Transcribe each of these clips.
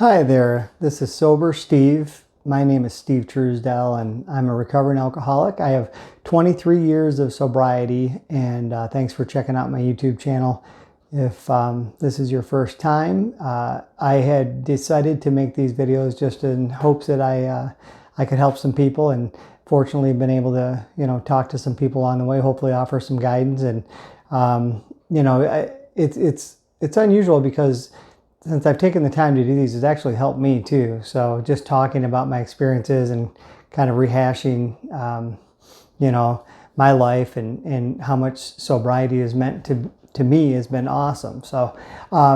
Hi there, this is Sober Steve. My name is Steve Truesdell and I'm a recovering alcoholic. I have 23 years of sobriety and thanks for checking out my YouTube channel. If this is your first time, I had decided to make these videos just in hopes that I could help some people, and fortunately been able to talk to some people along the way, hopefully offer some guidance. And it's unusual because since I've taken the time to do these, it's actually helped me too. So just talking about my experiences and kind of rehashing, my life and how much sobriety has meant to me has been awesome. So I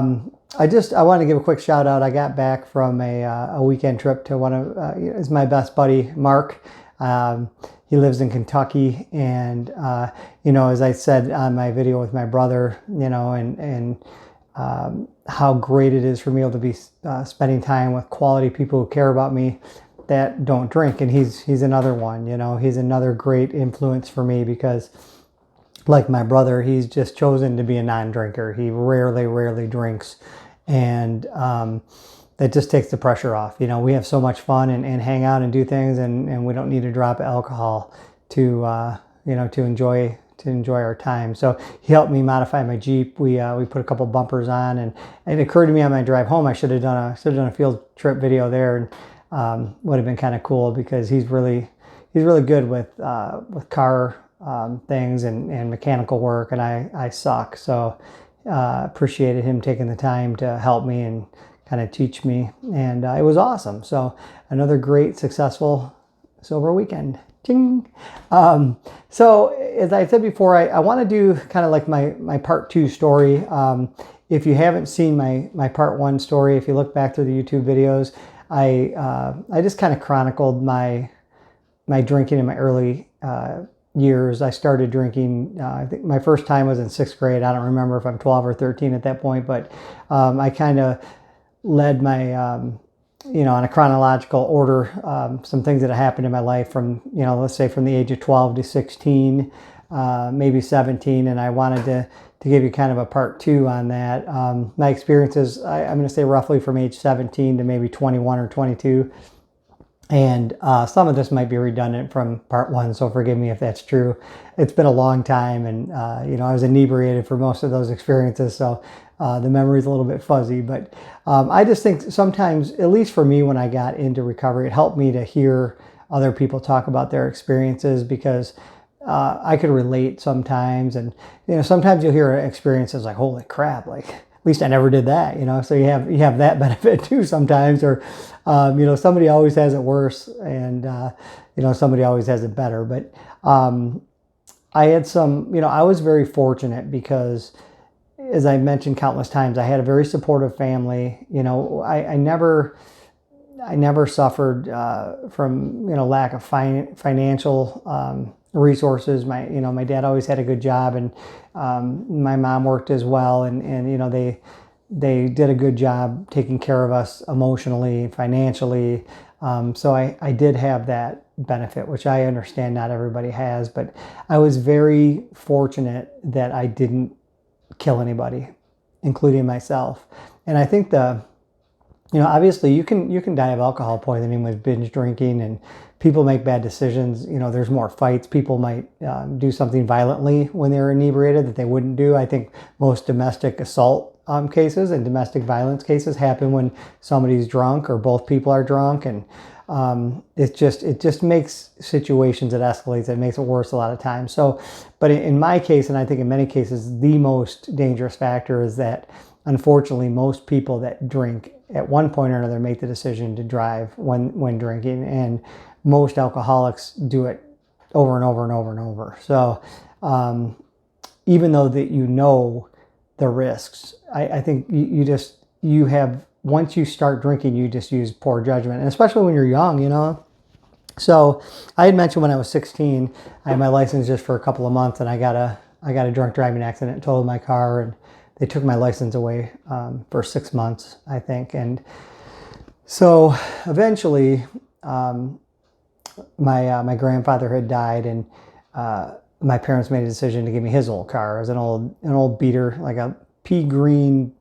want to give a quick shout out. I got back from a weekend trip to one of is my best buddy, Mark. He lives in Kentucky, and as I said on my video with my brother, how great it is for me to be spending time with quality people who care about me that don't drink. And he's another one. He's another great influence for me because, like my brother, he's just chosen to be a non-drinker. He rarely drinks, and that just takes the pressure off. We have so much fun and hang out and do things, and we don't need a drop of alcohol to enjoy our time. So he helped me modify my Jeep. We put a couple bumpers on, and it occurred to me on my drive home I should have done a field trip video there, and would have been kind of cool because he's really good with car things and mechanical work, and I suck. So appreciated him taking the time to help me and kind of teach me, and it was awesome. So another great successful sober weekend. Ching. So as I said before, I want to do kind of like my part 2 story. If you haven't seen my part 1 story, if you look back through the YouTube videos, I just kind of chronicled my drinking in my early years. I started drinking, I think my first time was in 6th grade. I don't remember if I'm 12 or 13 at that point, but I kind of led my on a chronological order, some things that happened in my life from, let's say from the age of 12 to 16, maybe 17. And I wanted to give you kind of a part 2 on that. My experiences, I'm going to say roughly from age 17 to maybe 21 or 22. And some of this might be redundant from part 1, so forgive me if that's true. It's been a long time, and I was inebriated for most of those experiences, so the memory's a little bit fuzzy. But I just think sometimes, at least for me, when I got into recovery, it helped me to hear other people talk about their experiences, because I could relate sometimes. And sometimes you'll hear experiences like, holy crap, like, at least I never did that, so you have that benefit too sometimes. Or somebody always has it worse, and somebody always has it better. But I had some, I was very fortunate because, as I mentioned countless times, I had a very supportive family. I never suffered from lack of financial resources. My dad always had a good job, and my mom worked as well, and they did a good job taking care of us emotionally, financially. So I did have that benefit, which I understand not everybody has, but I was very fortunate that I didn't kill anybody, including myself. And I think obviously you can die of alcohol poisoning with binge drinking, and people make bad decisions. There's more fights. People might do something violently when they're inebriated that they wouldn't do. I think most domestic assault cases and domestic violence cases happen when somebody's drunk or both people are drunk, and it just makes situations that escalates. It makes it worse a lot of times. So, but in my case, and I think in many cases, the most dangerous factor is that, unfortunately, most people that drink at one point or another make the decision to drive when drinking, and most alcoholics do it over and over and over and over. So even though that the risks, I think you have, once you start drinking, you just use poor judgment, and especially when you're young, So I had mentioned when I was 16, I had my license just for a couple of months, and I got a drunk driving accident, totaled my car, and they took my license away for 6 months, I think. And so eventually, my grandfather had died, and my parents made a decision to give me his old car. It was an old beater, like a pea green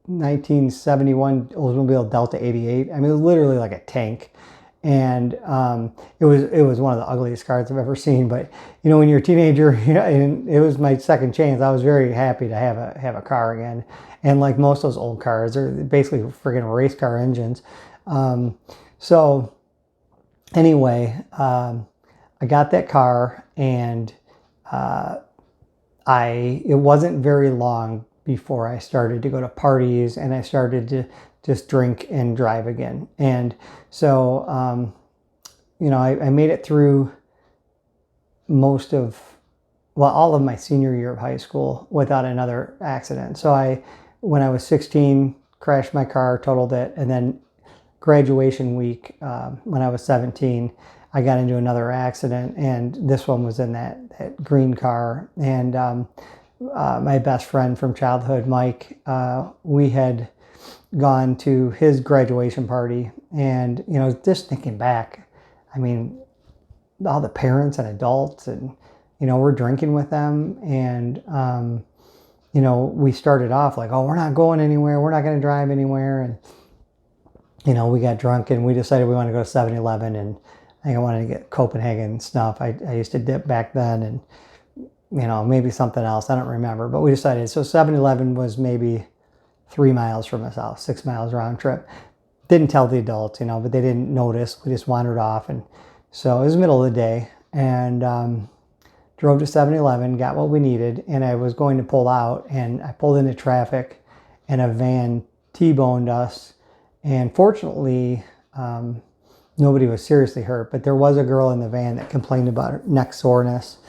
1971 Oldsmobile Delta 88. I mean, it was literally like a tank. And it was one of the ugliest cars I've ever seen. But when you're a teenager, and it was my second chance, I was very happy to have a car again. And like most of those old cars, they're basically friggin' race car engines. So anyway, I got that car, and it wasn't very long before I started to go to parties, and I started to just drink and drive again. And so, I made it through all of my senior year of high school without another accident. So when I was 16, crashed my car, totaled it, and then graduation week, when I was 17, I got into another accident, and this one was in that green car. And my best friend from childhood, Mike, we had gone to his graduation party, and just thinking back, I mean, all the parents and adults, and we're drinking with them, and we started off like, oh, we're not going anywhere, we're not going to drive anywhere, and we got drunk, and we decided we wanted to go to 7-Eleven, and I think I wanted to get Copenhagen stuff. I used to dip back then, and maybe something else, I don't remember, but we decided. So 7-Eleven was maybe 3 miles from his house, 6 miles round trip. Didn't tell the adults, but they didn't notice. We just wandered off. And so it was the middle of the day, and drove to 7-Eleven, got what we needed, and I was going to pull out, and I pulled into traffic, and a van T-boned us. And fortunately, nobody was seriously hurt, but there was a girl in the van that complained about her neck soreness,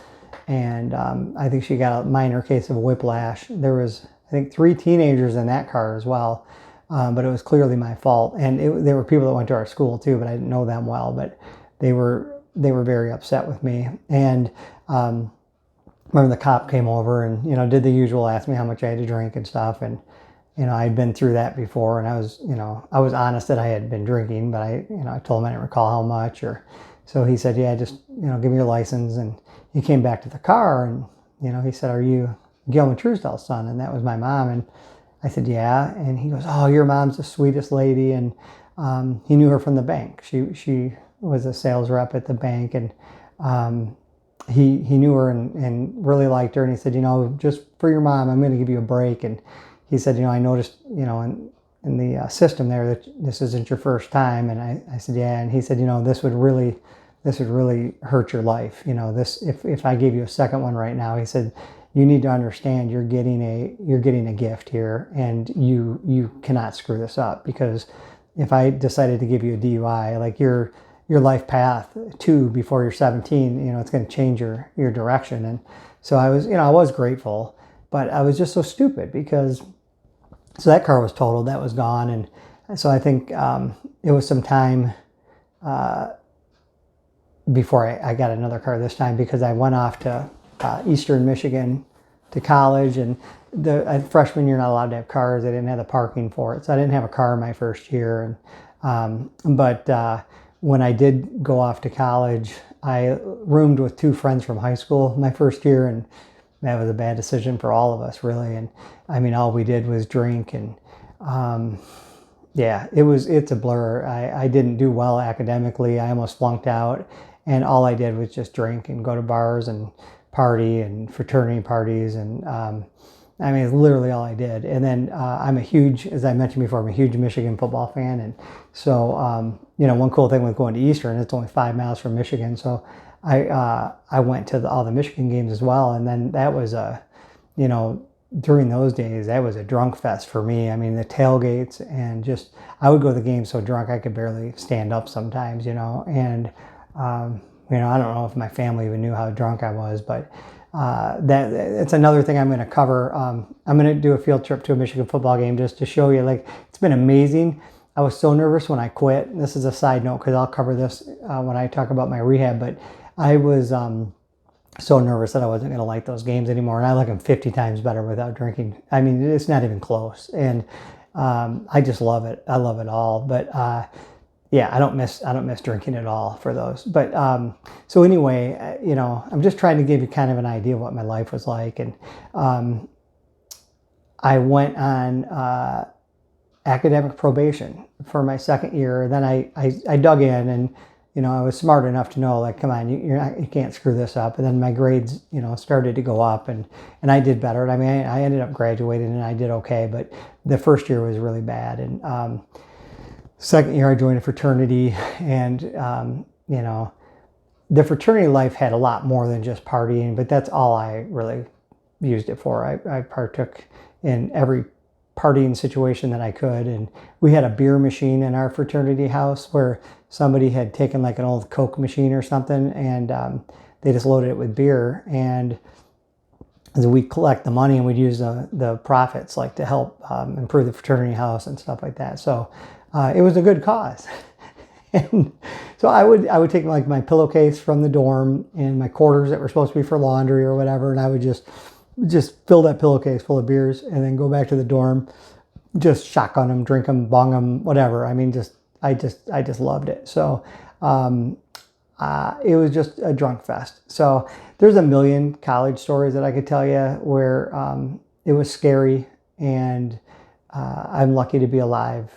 and I think she got a minor case of whiplash. There was, I think, 3 teenagers in that car as well, but it was clearly my fault. And they were people that went to our school too, but I didn't know them well. But they were very upset with me. And remember, the cop came over and did the usual, asked me how much I had to drink and stuff. And I'd been through that before, and I was honest that I had been drinking, but I told him I didn't recall how much. So he said, yeah, just give me your license. And he came back to the car, and he said, are you Gilman Truesdell's son? And that was my mom. And I said, yeah. And he goes, oh, your mom's the sweetest lady. And he knew her from the bank. She was a sales rep at the bank, and he knew her and really liked her. And he said, just for your mom, I'm going to give you a break. And he said, I noticed, in the system there that this isn't your first time. And I said, yeah. And he said, this would really hurt your life. If I gave you a second one right now, he said, you need to understand you're getting a gift here, and you cannot screw this up, because if I decided to give you a DUI, like your life path before you're 17, it's going to change your direction. And so I was grateful, but I was just so stupid, because so that car was totaled, that was gone. And so I think it was some time before I got another car this time, because I went off to Eastern Michigan to college, and freshman year, not allowed to have cars. I didn't have the parking for it, so I didn't have a car my first year. And but when I did go off to college, I roomed with 2 friends from high school my first year, and that was a bad decision for all of us, really. And I mean, all we did was drink, and yeah, it's a blur. I didn't do well academically. I almost flunked out, and all I did was just drink and go to bars and party and fraternity parties. And I mean, it's literally all I did. And then I'm a huge, as I mentioned before, I'm a huge Michigan football fan. And so, one cool thing with going to Eastern, it's only 5 miles from Michigan. So I went to all the Michigan games as well. And then that was during those days, that was a drunk fest for me. I mean, the tailgates, and just, I would go to the game so drunk I could barely stand up sometimes, and I don't know if my family even knew how drunk I was, but that it's another thing I'm going to cover. I'm going to do a field trip to a Michigan football game just to show you, like, it's been amazing. I was so nervous when I quit. This is a side note, because I'll cover this when I talk about my rehab, but I was so nervous that I wasn't going to like those games anymore, and I like them 50 times better without drinking. I mean, it's not even close, and I just love it. I love it all, but yeah, I don't miss drinking at all for those. But so anyway, I'm just trying to give you kind of an idea of what my life was like. And I went on academic probation for my second year. Then I dug in, and I was smart enough to know, like, come on, you can't screw this up. And then my grades started to go up, and I did better. I mean, I ended up graduating and I did okay, but the first year was really bad. And second year I joined a fraternity, and the fraternity life had a lot more than just partying, but that's all I really used it for. I partook in every partying situation that I could. And we had a beer machine in our fraternity house where somebody had taken like an old Coke machine or something, and they just loaded it with beer. And we'd collect the money and we'd use the profits like to help improve the fraternity house and stuff like that. So it was a good cause. And so I would take like my pillowcase from the dorm and my quarters that were supposed to be for laundry or whatever, and I would just fill that pillowcase full of beers and then go back to the dorm, just shotgun them, drink them, bong them, whatever. I mean, I just loved it. So it was just a drunk fest. So there's a million college stories that I could tell you where it was scary, and I'm lucky to be alive.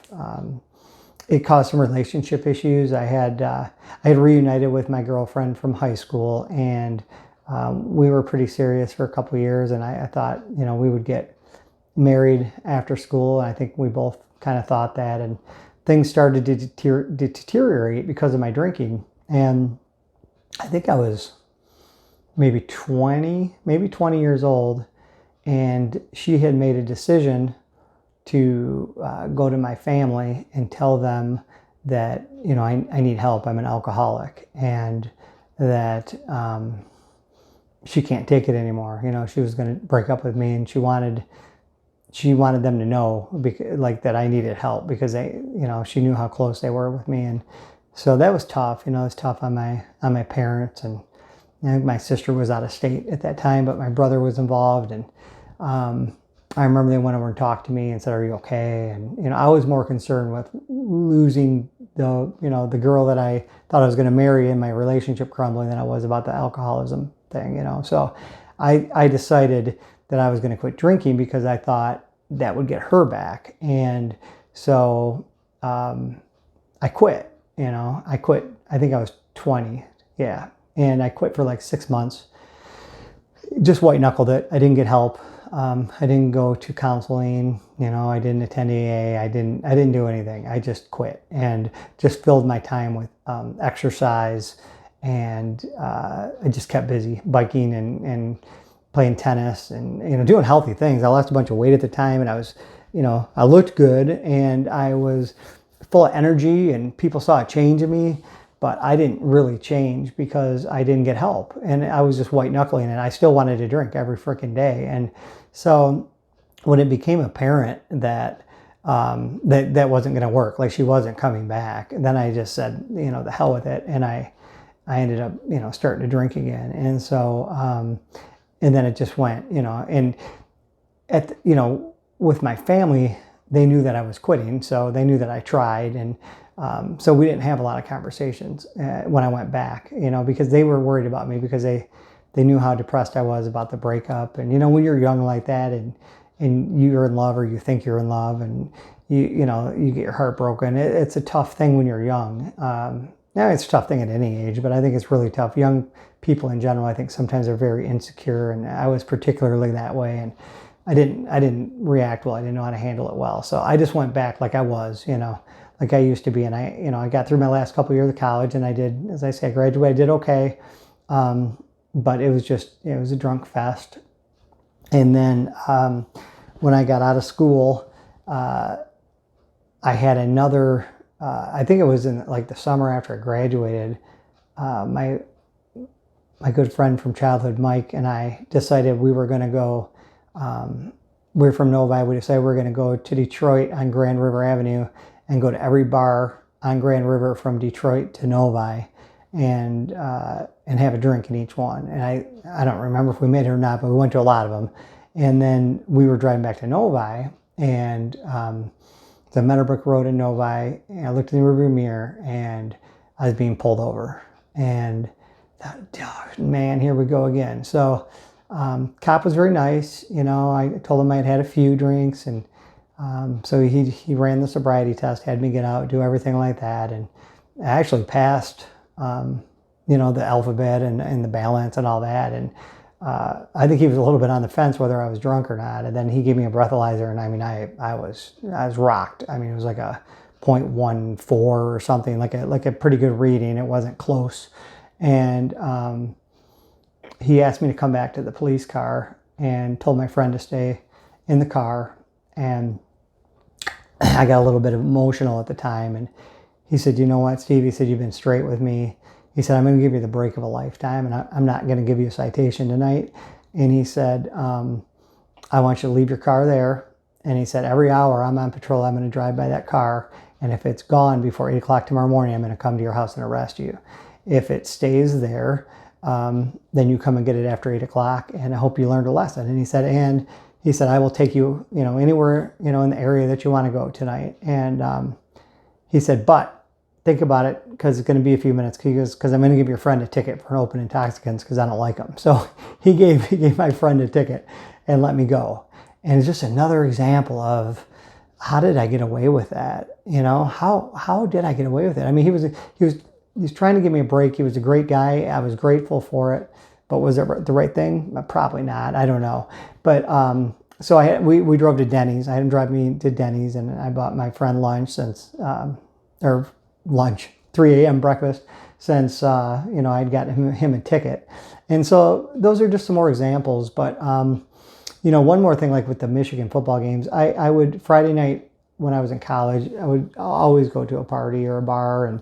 It caused some relationship issues. I had reunited with my girlfriend from high school, and we were pretty serious for a couple of years. And I thought, we would get married after school. I think we both kind of thought that, and things started to deteriorate because of my drinking. And I think I was maybe 20 years old, and she had made a decision to go to my family and tell them that, I need help. I'm an alcoholic, and that she can't take it anymore. She was going to break up with me, and she wanted them to know, like, that I needed help because she knew how close they were with me. And so that was tough. It was tough on my parents, and my sister was out of state at that time, but my brother was involved. And I remember they went over and talked to me and said, "Are you okay?" And I was more concerned with losing the girl that I thought I was going to marry and my relationship crumbling than I was about the alcoholism thing. So I decided that I was going to quit drinking because I thought that would get her back. And so I quit. I quit. I think I was 20. Yeah. And I quit for like 6 months. Just white knuckled it. I didn't get help. I didn't go to counseling. I didn't attend AA. I didn't do anything. I just quit and just filled my time with exercise. And I just kept busy biking and playing tennis and doing healthy things. I lost a bunch of weight at the time, and I was, I looked good, and I was full of energy, and people saw a change in me. But I didn't really change because I didn't get help, and I was just white knuckling, and I still wanted to drink every freaking day. And so when it became apparent that that wasn't going to work, like she wasn't coming back, then I just said, the hell with it, and I ended up starting to drink again. And so and then it just went, and with my family, they knew that I was quitting, so they knew that I tried. And so we didn't have a lot of conversations when I went back, because they were worried about me because they knew how depressed I was about the breakup. And, when you're young like that and you're in love, or you think you're in love, and you get your heart broken, it's a tough thing when you're young. Now it's a tough thing at any age, but I think it's really tough. Young people in general, I think sometimes are very insecure, and I was particularly that way. And I didn't react well. I didn't know how to handle it well. So I just went back like I was, like I used to be. And I got through my last couple of years of college, and I did, as I say, I graduated, I did okay. But it was a drunk fest. And then when I got out of school, I had another, I think it was in like the summer after I graduated, my good friend from childhood, Mike, and I decided we were going to go, we're from Novi, we decided we were going to go to Detroit on Grand River Avenue and go to every bar on Grand River from Detroit to Novi and have a drink in each one. And I don't remember if we made it or not, but we went to a lot of them. And then we were driving back to Novi, and the Meadowbrook Road in Novi, and I looked in the rearview mirror, and I was being pulled over. And I thought, oh, man, here we go again. So Cop was very nice. You know, I told him I'd had a few drinks, and so he ran the sobriety test, had me get out, do everything like that, and I actually passed, you know, the alphabet and the balance and all that. And I think he was a little bit on the fence whether I was drunk or not. And then he gave me a breathalyzer, and I mean, I was rocked. I mean, it was like a 0.14 or something, like a pretty good reading. It wasn't close. And he asked me to come back to the police car and told my friend to stay in the car. And I got a little bit emotional at the time. And he said, you know what, Steve? He said, you've been straight with me. He said, I'm going to give you the break of a lifetime, and I'm not going to give you a citation tonight. And he said, I want you to leave your car there. And he said, every hour I'm on patrol, I'm going to drive by that car. And if it's gone before 8 o'clock tomorrow morning, I'm going to come to your house and arrest you. If it stays there, then you come and get it after 8 o'clock. And I hope you learned a lesson. And he said, I will take you, you know, anywhere, you know, in the area that you want to go tonight. And he said, but think about it, because it's going to be a few minutes. He goes, because I'm going to give your friend a ticket for an open intoxicants because I don't like them. So he gave my friend a ticket and let me go. And it's just another example of, how did I get away with that? You know, how did I get away with it? I mean, he was trying to give me a break. He was a great guy. I was grateful for it. But was it the right thing? Probably not. I don't know. But so we drove to Denny's. I had him drive me to Denny's, and I bought my friend lunch or lunch, 3 a.m. breakfast, since you know, I'd got him a ticket. And so those are just some more examples. But you know, one more thing, like with the Michigan football games, I would, Friday night when I was in college, I would always go to a party or a bar, and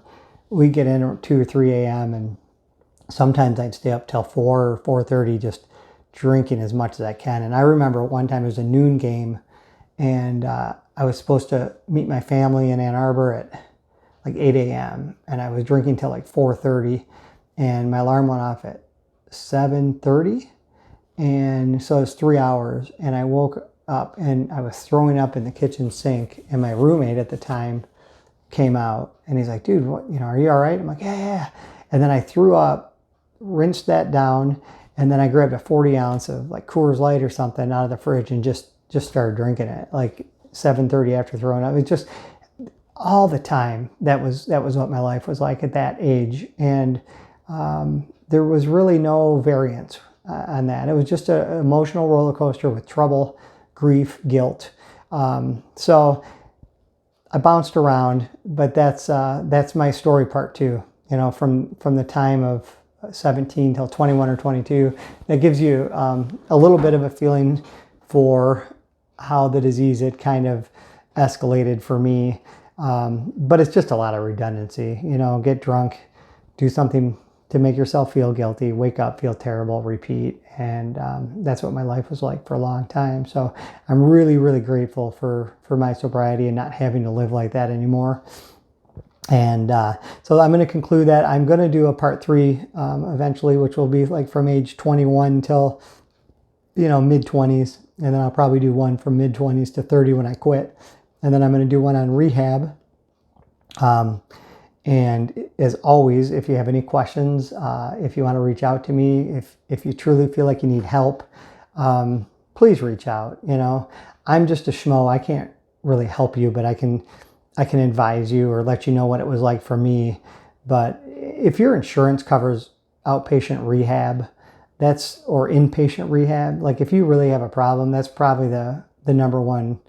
we'd get in at 2 or 3 a.m. and sometimes I'd stay up till 4 or 4:30 just drinking as much as I can. And I remember one time it was a noon game, and I was supposed to meet my family in Ann Arbor at like 8 a.m. and I was drinking till like 4:30, and my alarm went off at 7:30. And so it was 3 hours, and I woke up and I was throwing up in the kitchen sink, and my roommate at the time came out, and he's like, dude, what, you know, are you all right? I'm like, yeah. And then I threw up, rinsed that down, and then I grabbed a 40 ounce of like Coors Light or something out of the fridge and just started drinking it like 7:30 after throwing up. It just, all the time, that was what my life was like at that age. And there was really no variance on that. It was just an emotional roller coaster with trouble, grief, guilt. So I bounced around, but that's my story part two. You know, from the time of 17 till 21 or 22. That gives you a little bit of a feeling for how the disease had kind of escalated for me. But it's just a lot of redundancy. You know, get drunk, do something to make yourself feel guilty, wake up, feel terrible, repeat. And that's what my life was like for a long time. So I'm really, really grateful for my sobriety and not having to live like that anymore. And so I'm going to conclude that. I'm going to do a part 3 eventually, which will be like from age 21 till, you know, mid-20s. And then I'll probably do one from mid-20s to 30 when I quit. And then I'm going to do one on rehab. And as always, if you have any questions, if you want to reach out to me, if you truly feel like you need help, please reach out. You know, I'm just a schmo. I can't really help you, but I can advise you or let you know what it was like for me. But if your insurance covers outpatient rehab, or inpatient rehab, like if you really have a problem, that's probably the number one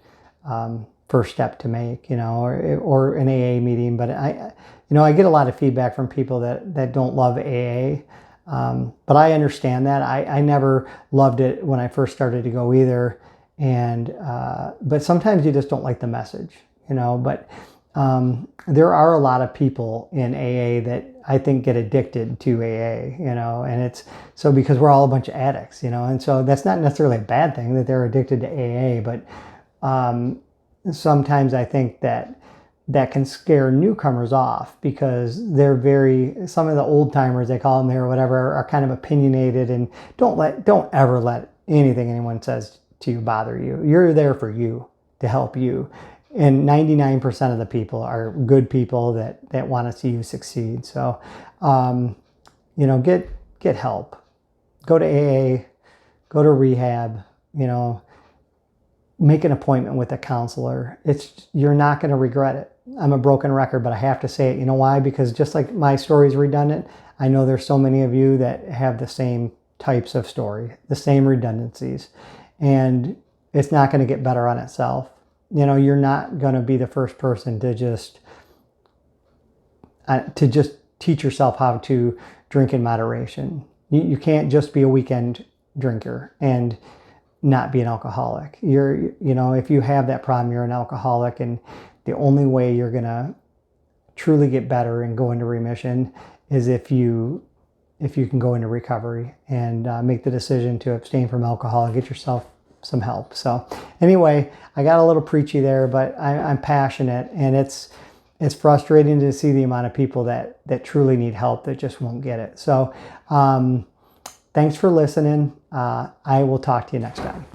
first step to make, you know, or an AA meeting. But I get a lot of feedback from people that don't love AA. But I understand that. I never loved it when I first started to go either. And but sometimes you just don't like the message, you know. But there are a lot of people in AA that I think get addicted to AA, you know, and it's so because we're all a bunch of addicts, you know, and so that's not necessarily a bad thing that they're addicted to AA, but sometimes I think that can scare newcomers off because some of the old timers, they call them there or whatever, are kind of opinionated and don't ever let anything anyone says to you bother you. You're there for you, to help you. And 99% of the people are good people that want to see you succeed. So, get help. Go to AA, go to rehab, make an appointment with a counselor. You're not going to regret it. I'm a broken record, but I have to say it. You know why? Because just like my story is redundant, I know there's so many of you that have the same types of story, the same redundancies, and it's not going to get better on itself. You're not going to be the first person to just teach yourself how to drink in moderation. You can't just be a weekend drinker and not be an alcoholic. If you have that problem, you're an alcoholic, and the only way you're going to truly get better and go into remission is if you can go into recovery and make the decision to abstain from alcohol and get yourself some help. So anyway, I got a little preachy there, but I'm passionate, and it's frustrating to see the amount of people that truly need help that just won't get it. So thanks for listening. I will talk to you next time.